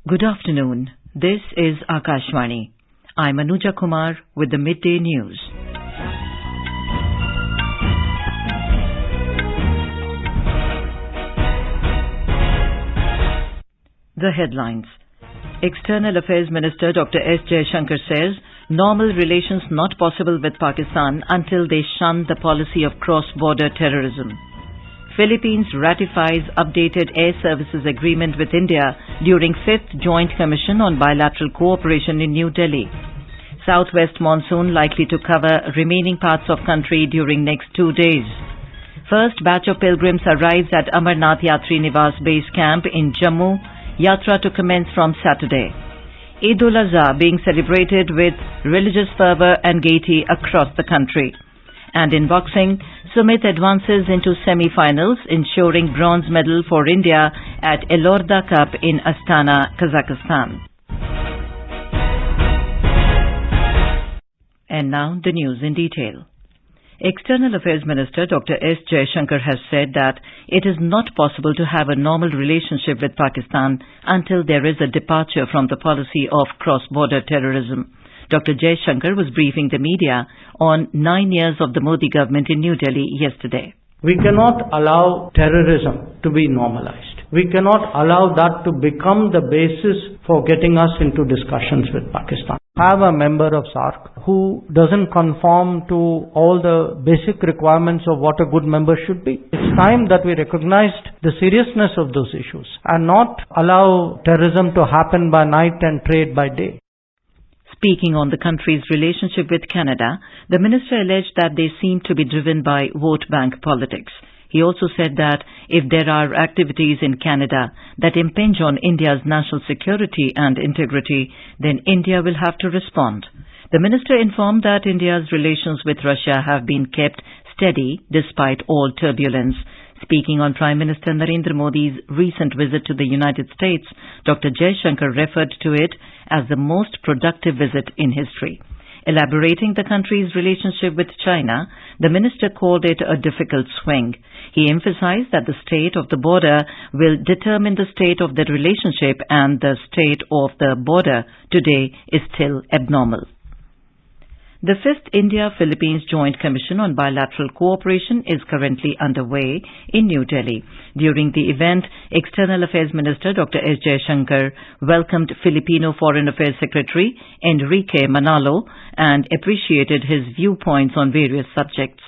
Good afternoon. This is Akashvani. I'm Anuja Kumar with the Midday News. The headlines. External Affairs Minister Dr. S. Jaishankar says normal relations not possible with Pakistan until they shun the policy of cross-border terrorism. Philippines ratifies updated air services agreement with India during 5th Joint Commission on Bilateral Cooperation in New Delhi. Southwest monsoon likely to cover remaining parts of country during next 2 days. First batch of pilgrims arrives at Amarnath Yatri Niwas base camp in Jammu. Yatra to commence from Saturday. Eid-ul-Azha being celebrated with religious fervour and gaiety across the country. And in boxing, Sumit advances into semi-finals, ensuring bronze medal for India at Elorda Cup in Astana, Kazakhstan. And now the news in detail. External Affairs Minister Dr. S. Jaishankar has said that it is not possible to have a normal relationship with Pakistan until there is a departure from the policy of cross-border terrorism. Dr. Jaishankar was briefing the media on 9 years of the Modi government in New Delhi yesterday. We cannot allow terrorism to be normalized. We cannot allow that to become the basis for getting us into discussions with Pakistan. Have a member of SAARC who doesn't conform to all the basic requirements of what a good member should be. It's time that we recognized the seriousness of those issues and not allow terrorism to happen by night and trade by day. Speaking on the country's relationship with Canada, the minister alleged that they seem to be driven by vote bank politics. He also said that if there are activities in Canada that impinge on India's national security and integrity, then India will have to respond. The minister informed that India's relations with Russia have been kept steady despite all turbulence. Speaking on Prime Minister Narendra Modi's recent visit to the United States, Dr. Jaishankar referred to it as the most productive visit in history. Elaborating the country's relationship with China, the minister called it a difficult swing. He emphasized that the state of the border will determine the state of the relationship, and the state of the border today is still abnormal. The 5th India-Philippines Joint Commission on Bilateral Cooperation is currently underway in New Delhi. During the event, External Affairs Minister Dr. S. Jaishankar welcomed Filipino Foreign Affairs Secretary Enrique Manalo and appreciated his viewpoints on various subjects.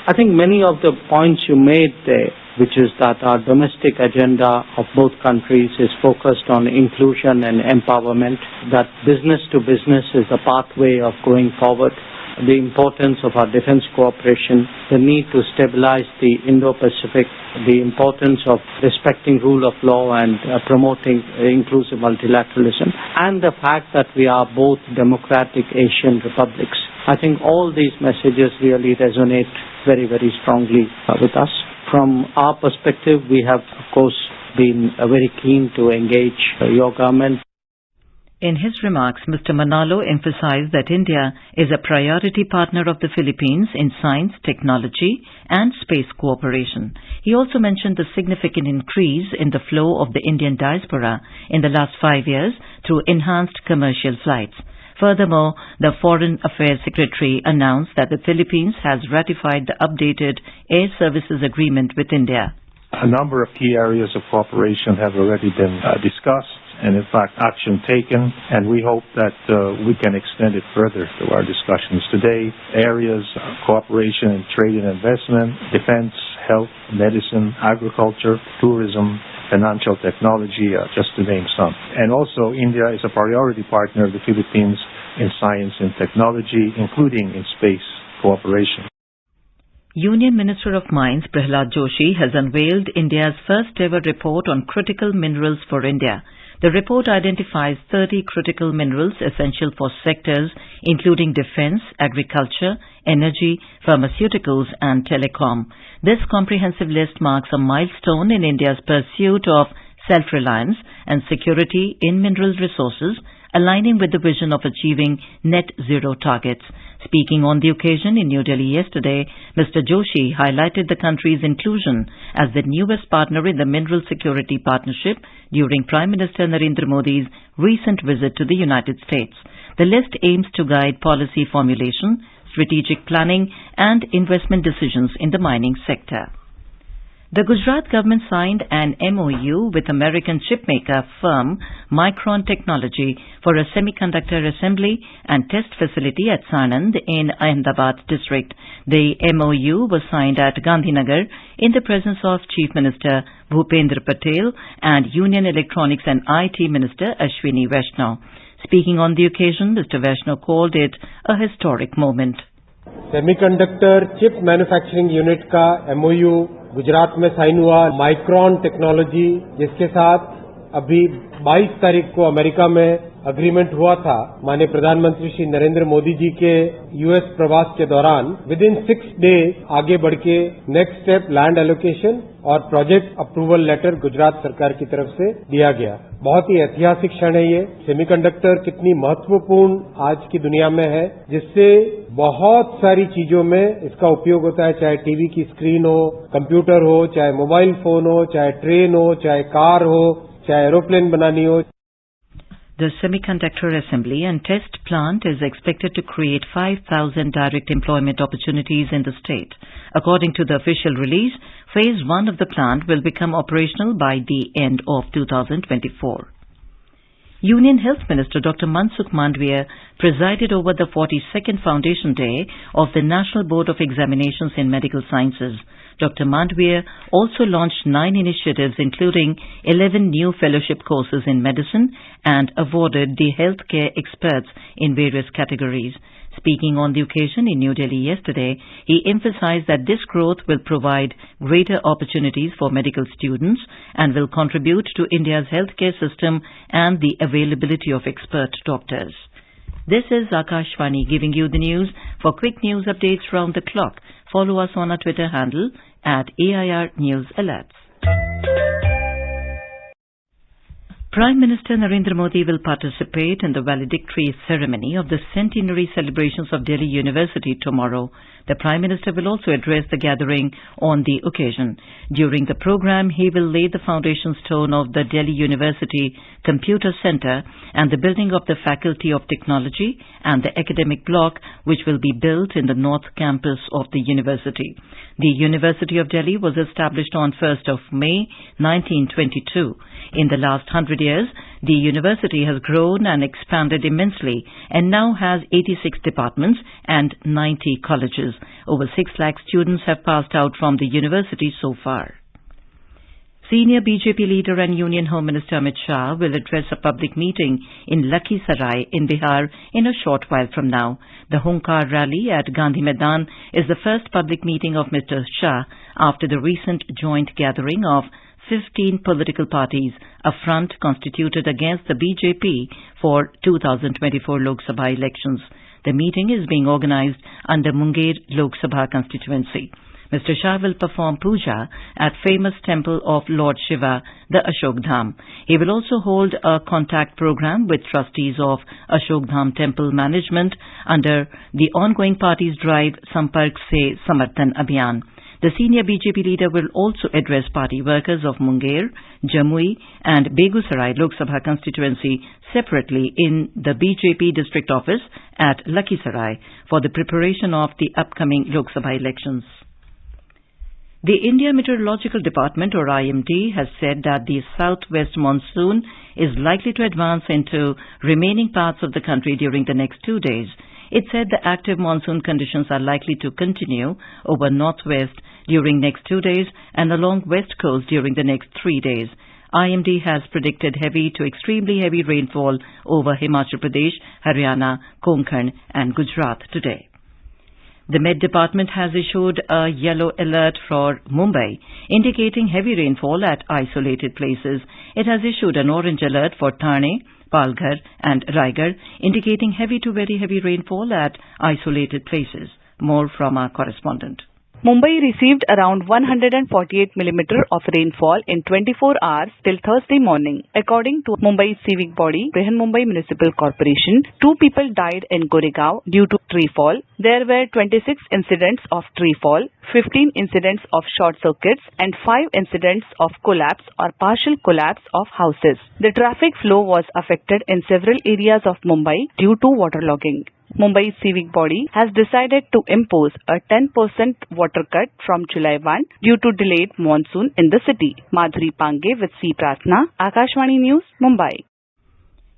I think many of the points you made there, which is that our domestic agenda of both countries is focused on inclusion and empowerment, that business to business is the pathway of going forward, the importance of our defense cooperation, the need to stabilize the Indo-Pacific, the importance of respecting rule of law and promoting inclusive multilateralism, and the fact that we are both democratic Asian republics. I think all these messages really resonate very, very strongly with us. From our perspective, we have, of course, been very keen to engage your government. In his remarks, Mr. Manalo emphasized that India is a priority partner of the Philippines in science, technology, and space cooperation. He also mentioned the significant increase in the flow of the Indian diaspora in the last 5 years through enhanced commercial flights. Furthermore, the Foreign Affairs Secretary announced that the Philippines has ratified the updated air services agreement with India. A number of key areas of cooperation have already been discussed and, in fact, action taken, and we hope that we can extend it further through our discussions today. Areas of cooperation in trade and investment, defense, health, medicine, agriculture, tourism, financial technology, just to name some. And also, India is a priority partner of the Philippines in science and technology, including in space cooperation. Union Minister of Mines Prahlad Joshi has unveiled India's first ever report on critical minerals for India. The report identifies 30 critical minerals essential for sectors including defense, agriculture, energy, pharmaceuticals and telecom. This comprehensive list marks a milestone in India's pursuit of self-reliance and security in mineral resources aligning with the vision of achieving net zero targets. Speaking on the occasion in New Delhi yesterday, Mr. Joshi highlighted the country's inclusion as the newest partner in the Mineral Security Partnership during Prime Minister Narendra Modi's recent visit to the United States. The list aims to guide policy formulation, strategic planning and investment decisions in the mining sector. The Gujarat government signed an MOU with American chipmaker firm Micron Technology for a semiconductor assembly and test facility at Sanand in Ahmedabad district. The MOU was signed at Gandhinagar in the presence of Chief Minister Bhupendra Patel and Union Electronics and IT Minister Ashwini Vaishnaw. Speaking on the occasion, Mr. Vaishnaw called it a historic moment. Semiconductor chip manufacturing unit का MOU Gujarat में sign हुआ micron technology, जिसके साथ अभी 22 तारीख को America में agreement हुआ था। माननीय प्रधानमंत्री श्री नरेंद्र मोदी जी के यूएस प्रवास के दौरान विद इन 6 डेज आगे बढ़ के नेक्स्ट स्टेप लैंड एलोकेशन और प्रोजेक्ट अप्रूवल लेटर गुजरात सरकार की तरफ से दिया गया। बहुत ही ऐतिहासिक क्षण है ये। सेमीकंडक्टर कितनी महत्वपूर्ण आज की दुनिया में है, जिससे बहुत सारी चीजों में इसका उपयोग होता है, चाहे टीवी की स्क्रीन हो, कंप्यूटर हो, चाहे मोबाइल फोन हो, चाहे ट्रेन हो, चाहे कार हो, चाहे एरोप्लेन बनानी हो। The semiconductor assembly and test plant is expected to create 5,000 direct employment opportunities in the state. According to the official release, Phase 1 of the plant will become operational by the end of 2024. Union Health Minister Dr. Mansukh Mandviya presided over the 42nd Foundation Day of the National Board of Examinations in Medical Sciences. Dr. Mandviya also launched 9 initiatives, including 11 new fellowship courses in medicine, and awarded the healthcare experts in various categories. Speaking on the occasion in New Delhi yesterday, he emphasized that this growth will provide greater opportunities for medical students and will contribute to India's healthcare system and the availability of expert doctors. This is Akashvani giving you the news. For quick news updates round the clock, follow us on our Twitter handle at AIR News Alerts. Prime Minister Narendra Modi will participate in the valedictory ceremony of the centenary celebrations of Delhi University tomorrow. The Prime Minister will also address the gathering on the occasion. During the program, he will lay the foundation stone of the Delhi University Computer Centre and the building of the Faculty of Technology and the academic block, which will be built in the North Campus of the university. The University of Delhi was established on 1st of May 1922. In the last 100 years, the university has grown and expanded immensely and now has 86 departments and 90 colleges. Over 6 lakh students have passed out from the university so far. Senior BJP leader and Union Home Minister Amit Shah will address a public meeting in Lakhisarai in Bihar in a short while from now. The Hunkar rally at Gandhi Maidan is the first public meeting of Mr. Shah after the recent joint gathering of 15 political parties, a front constituted against the BJP for 2024 Lok Sabha elections. The meeting is being organized under Munger Lok Sabha constituency. Mr. Shah will perform puja at famous temple of Lord Shiva, the Ashok Dham. He will also hold a contact program with trustees of Ashok Dham temple management under the ongoing party's drive Sampark Se Samarthan Abhiyan. The senior BJP leader will also address party workers of Munger, Jammu and Begusarai Lok Sabha constituency separately in the BJP district office at Lakhisarai for the preparation of the upcoming Lok Sabha elections. The India Meteorological Department, or IMD, has said that the southwest monsoon is likely to advance into remaining parts of the country during the next 2 days. It said the active monsoon conditions are likely to continue over northwest during next 2 days and along west coast during the next 3 days. IMD has predicted heavy to extremely heavy rainfall over Himachal Pradesh, Haryana, Konkan and Gujarat today. The Met Department has issued a yellow alert for Mumbai, indicating heavy rainfall at isolated places. It has issued an orange alert for Thane, Palghar and Raigad, indicating heavy to very heavy rainfall at isolated places. More from our correspondent. Mumbai received around 148 mm of rainfall in 24 hours till Thursday morning. According to Mumbai's civic body, Mumbai Municipal Corporation, 2 people died in Goregaon due to tree fall. There were 26 incidents of tree fall, 15 incidents of short circuits, and 5 incidents of collapse or partial collapse of houses. The traffic flow was affected in several areas of Mumbai due to waterlogging. Mumbai's civic body has decided to impose a 10% water cut from July 1 due to delayed monsoon in the city. Madhuri Pange with C. Pratna, Akashvani News, Mumbai.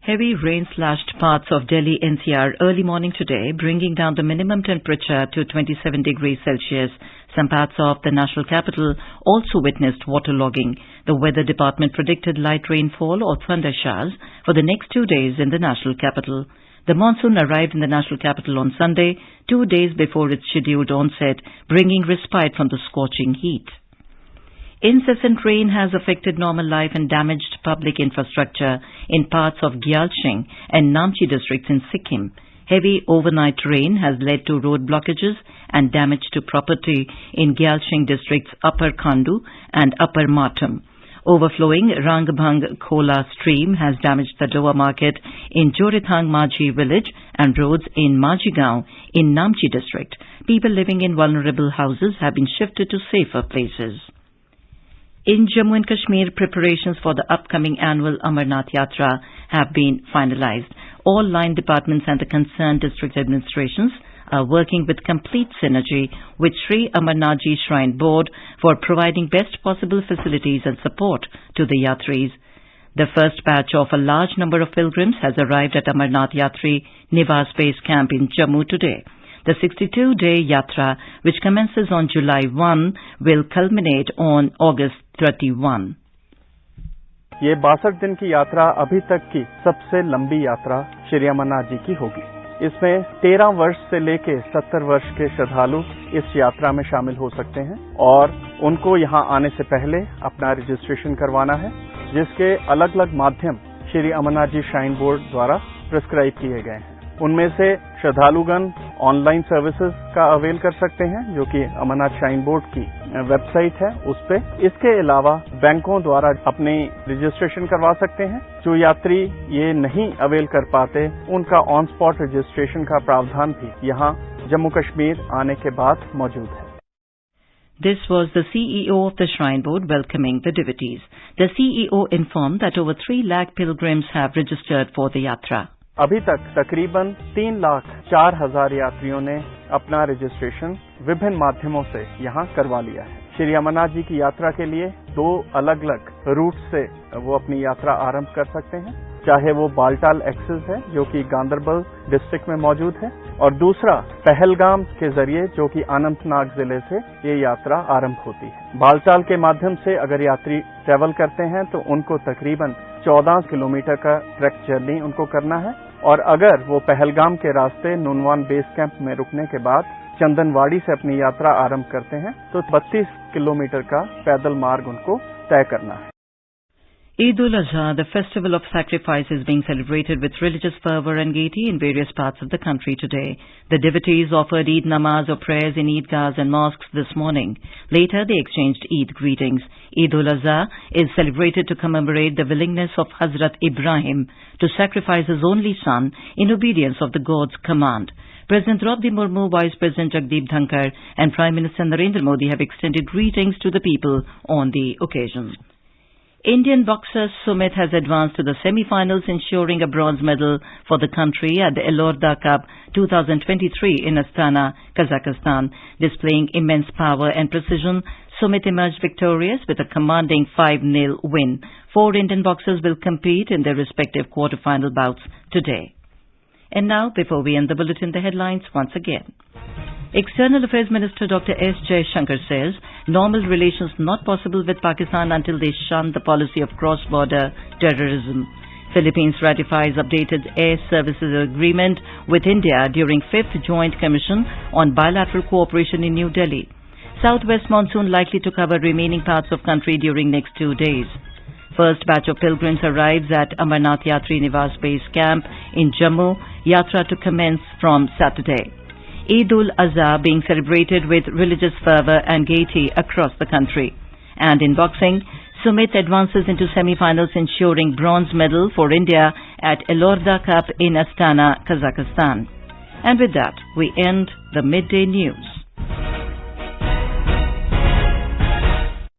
Heavy rain slashed parts of Delhi NCR early morning today, bringing down the minimum temperature to 27 degrees Celsius. Some parts of the national capital also witnessed waterlogging. The weather department predicted light rainfall or thunder showers for the next 2 days in the national capital. The monsoon arrived in the national capital on Sunday, 2 days before its scheduled onset, bringing respite from the scorching heat. Incessant rain has affected normal life and damaged public infrastructure in parts of Gyaltsing and Namchi districts in Sikkim. Heavy overnight rain has led to road blockages and damage to property in Gyaltsing district's Upper Khandu and Upper Matam. Overflowing Rangbhang Khola stream has damaged the lower market in Jorethang Majhi village and roads in Majigaon in Namchi district. People living in vulnerable houses have been shifted to safer places. In Jammu and Kashmir, preparations for the upcoming annual Amarnath Yatra have been finalized. All line departments and the concerned district administrations are working with complete synergy with Sri Amarnathji Shrine Board for providing best possible facilities and support to the Yatris. The first batch of a large number of pilgrims has arrived at Amarnath Yatri Niwas base camp in Jammu today. The 62-day Yatra, which commences on July 1, will culminate on August 31. ये 62 दिन की यात्रा अभी तक की सबसे लंबी यात्रा श्री अमरनाथ जी की होगी। इसमें 13 वर्ष से लेके 70 वर्ष के श्रद्धालु इस यात्रा में शामिल हो सकते हैं और उनको यहाँ आने से पहले अपना रजिस्ट्रेशन करवाना है, जिसके अलग अलग माध्यम श्री अमरनाथ जी श्राइन बोर्ड द्वारा प्रिस्क्राइब किए गए हैं। उनमें से श्रद्धालुगण ऑनलाइन सर्विसेज का अवेल कर सकते हैं, जो कि अमरनाथ श्राइन बोर्ड की वेबसाइट है उस पे। इसके अलावा बैंकों द्वारा अपने रजिस्ट्रेशन करवा सकते हैं। जो यात्री ये नहीं अवेल कर पाते, उनका ऑन स्पॉट रजिस्ट्रेशन का प्रावधान भी यहाँ जम्मू कश्मीर आने के बाद मौजूद है। This was the CEO of the Shrine Board welcoming the devotees. The CEO informed that over 3 lakh pilgrims have registered for the Yatra. अभी तक तकरीबन 3,04,000 यात्रियों ने अपना रजिस्ट्रेशन विभिन्न माध्यमों से यहाँ करवा लिया है। श्री अमरनाथ जी की यात्रा के लिए 2 अलग अलग रूट से वो अपनी यात्रा आरंभ कर सकते हैं, चाहे वो बालटाल एक्सेस है जो कि गांदरबल डिस्ट्रिक्ट में मौजूद है, और दूसरा पहलगाम के जरिए जो कि अनंतनाग जिले से ये यात्रा आरंभ होती है। बालटाल के माध्यम से अगर यात्री ट्रैवल करते हैं तो उनको तकरीबन 14 किलोमीटर का ट्रैक जर्नी उनको करना है, और अगर वो पहलगाम के रास्ते नुनवान बेस कैंप में रुकने के बाद चंदनवाड़ी से अपनी यात्रा आरंभ करते हैं तो 32 किलोमीटर का पैदल मार्ग उनको तय करना है। Eid-ul-Azha, the festival of sacrifice, is being celebrated with religious fervour and gaiety in various parts of the country today. The devotees offered Eid namaz or prayers in Eidgahs and mosques this morning. Later, they exchanged Eid greetings. Eid-ul-Azha is celebrated to commemorate the willingness of Hazrat Ibrahim to sacrifice his only son in obedience of the God's command. President Draupadi Murmu, Vice President Jagdeep Dhankar and Prime Minister Narendra Modi have extended greetings to the people on the occasion. Indian boxer Sumit has advanced to the semi-finals, ensuring a bronze medal for the country at the Elorda Cup 2023 in Astana, Kazakhstan. Displaying immense power and precision, Sumit emerged victorious with a commanding 5-0 win. 4 Indian boxers will compete in their respective quarter-final bouts today. And now, before we end the bulletin, the headlines once again. External Affairs Minister Dr. S. Jaishankar says normal relations not possible with Pakistan until they shun the policy of cross-border terrorism. Philippines ratifies updated air services agreement with India during 5th Joint Commission on Bilateral Cooperation in New Delhi. Southwest monsoon likely to cover remaining parts of country during next 2 days. First batch of pilgrims arrives at Amarnath Yatri Niwas base camp in Jammu. Yatra to commence from Saturday. Eid-ul-Azha being celebrated with religious fervour and gaiety across the country. And in boxing, Sumit advances into semi-finals, ensuring bronze medal for India at Elorda Cup in Astana, Kazakhstan. And with that, we end the Midday News.